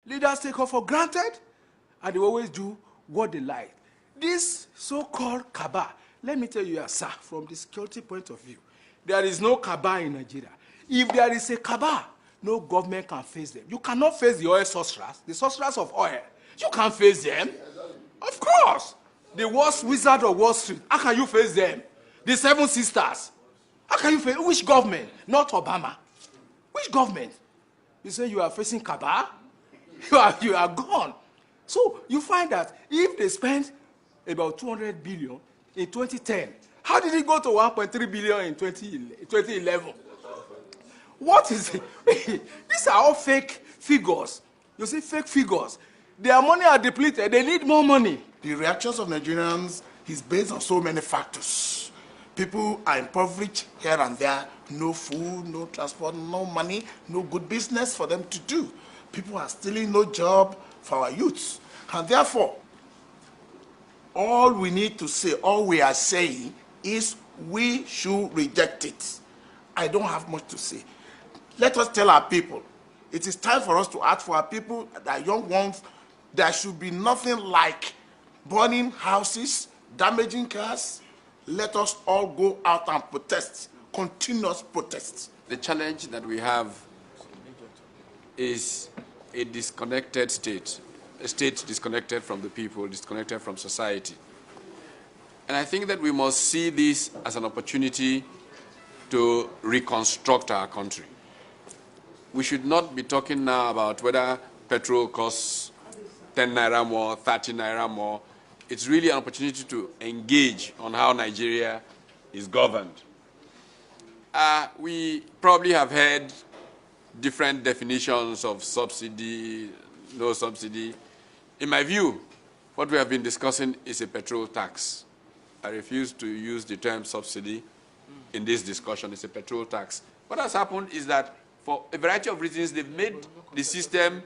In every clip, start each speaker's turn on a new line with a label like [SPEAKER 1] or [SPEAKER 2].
[SPEAKER 1] Leaders take off for granted, and they always do what they like. This so-called cabal, let me tell you, sir, from the security point of view, there is no cabal in Nigeria. If there is a cabal, no government can face them. You cannot face the oil sorcerers, the sorcerers of oil. You can't face them. Of course. The worst wizard of Wall Street, how can you face them? The Seven Sisters, how can you face, which government? Not Obama. Which government? You say you are facing cabal? You are gone. So you find that if they spend about 200 billion in 2010, how did it go to 1.3 billion in 2011? What is it? These are all fake figures. You see, fake figures. Their money are depleted. They need more money.
[SPEAKER 2] The reactions of Nigerians is based on so many factors. People are impoverished here and there. No food, no transport, no money, no good business for them to do. People are stealing, no job for our youths. And therefore, all we need to say, all we are saying is we should reject it. I don't have much to say. Let us tell our people, it is time for us to act for our people, our young ones. There should be nothing like burning houses, damaging cars. Let us all go out and protest, continuous protest.
[SPEAKER 3] The challenge that we have is a disconnected state, a state disconnected from the people, disconnected from society. And I think that we must see this as an opportunity to reconstruct our country. We should not be talking now about whether petrol costs 10 naira more, 30 naira more. It's really an opportunity to engage on how Nigeria is governed. We probably have heard different definitions of subsidy, no subsidy. In my view, what we have been discussing is a petrol tax. I refuse to use the term subsidy in this discussion. It's a petrol tax. What has happened is that for a variety of reasons, they've made the system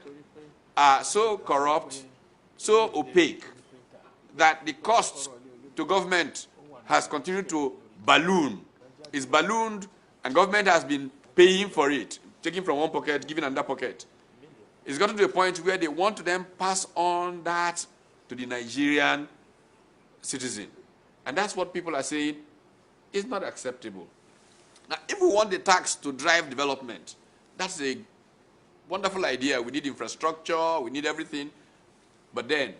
[SPEAKER 3] so corrupt, so opaque, that the cost to government has continued to balloon. It's ballooned, and government has been paying for it, taking from one pocket, giving another pocket. It's gotten to a point where they want to then pass on that to the Nigerian citizen. And that's what people are saying is not acceptable. Now, if we want the tax to drive development, that's a wonderful idea. We need infrastructure, we need everything. But then,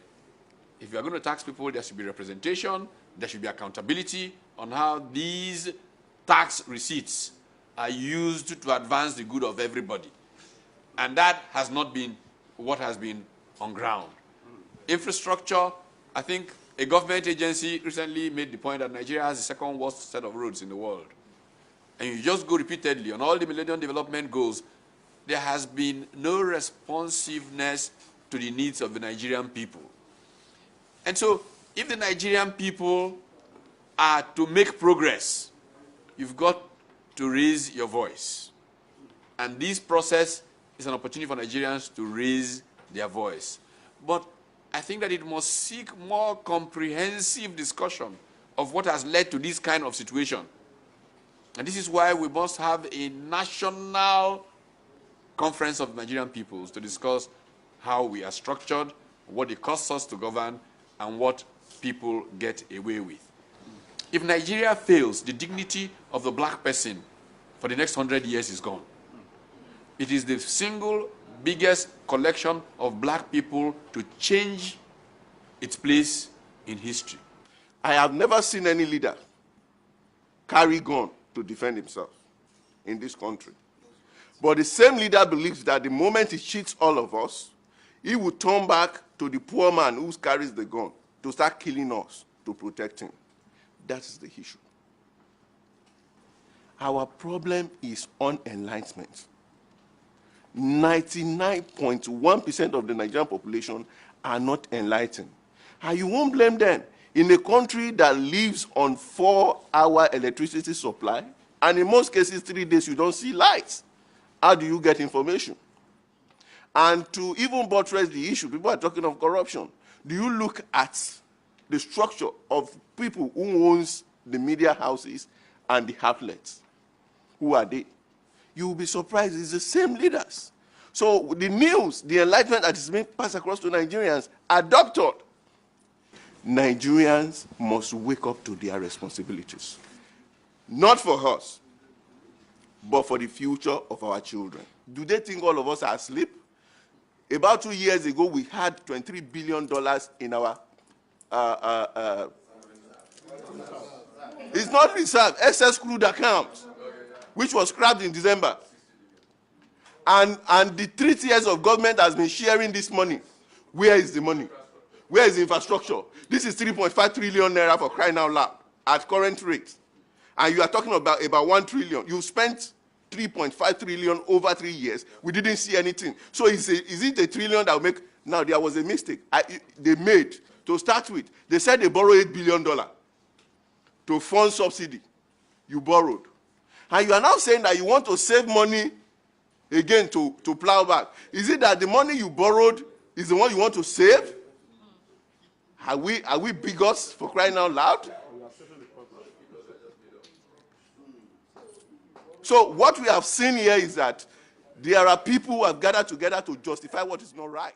[SPEAKER 3] if you are going to tax people, there should be representation, there should be accountability on how these tax receipts are used to advance the good of everybody. And that has not been what has been on ground. Infrastructure, I think a government agency recently made the point that Nigeria has the second worst set of roads in the world. And you just go repeatedly on all the Millennium Development Goals, there has been no responsiveness to the needs of the Nigerian people. And so, if the Nigerian people are to make progress, you've got to raise your voice. And this process is an opportunity for Nigerians to raise their voice. But I think that it must seek more comprehensive discussion of what has led to this kind of situation. And this is why we must have a national conference of Nigerian peoples to discuss how we are structured, what it costs us to govern, and what people get away with. If Nigeria fails, the dignity of the black person for the next 100 years is gone. It is the single biggest collection of black people to change its place in history.
[SPEAKER 4] I have never seen any leader carry gun to defend himself in this country. But the same leader believes that the moment he cheats all of us, he will turn back to the poor man who carries the gun to start killing us to protect him. That is the issue. Our problem is unenlightenment. 99.1% of the Nigerian population are not enlightened. And you won't blame them. In a country that lives on 4-hour electricity supply, and in most cases 3 days you don't see lights, how do you get information? And to even buttress the issue, people are talking of corruption. Do you look at the structure of people who owns the media houses and the outlets? Who are they? You will be surprised, it's the same leaders. So the news, the enlightenment that is being passed across to Nigerians are doctored. Nigerians must wake up to their responsibilities. Not for us, but for the future of our children. Do they think all of us are asleep? About 2 years ago, we had $23 billion in our, it's not reserve, excess crude account, which was scrapped in December. And the 3 years of government has been sharing this money. Where is the money? Where is the infrastructure? This is 3.5 trillion naira for crying out loud at current rates. And you are talking about 1 trillion. You spent 3.5 trillion over 3 years. We didn't see anything. So is it a trillion that will make? Now, there was a mistake they made to start with. They said they borrowed $8 billion to fund subsidy. You borrowed. And you are now saying that you want to save money again to plow back. Is it that the money you borrowed is the one you want to save? Are we bigots for crying out loud? So what we have seen here is that there are people who have gathered together to justify what is not right.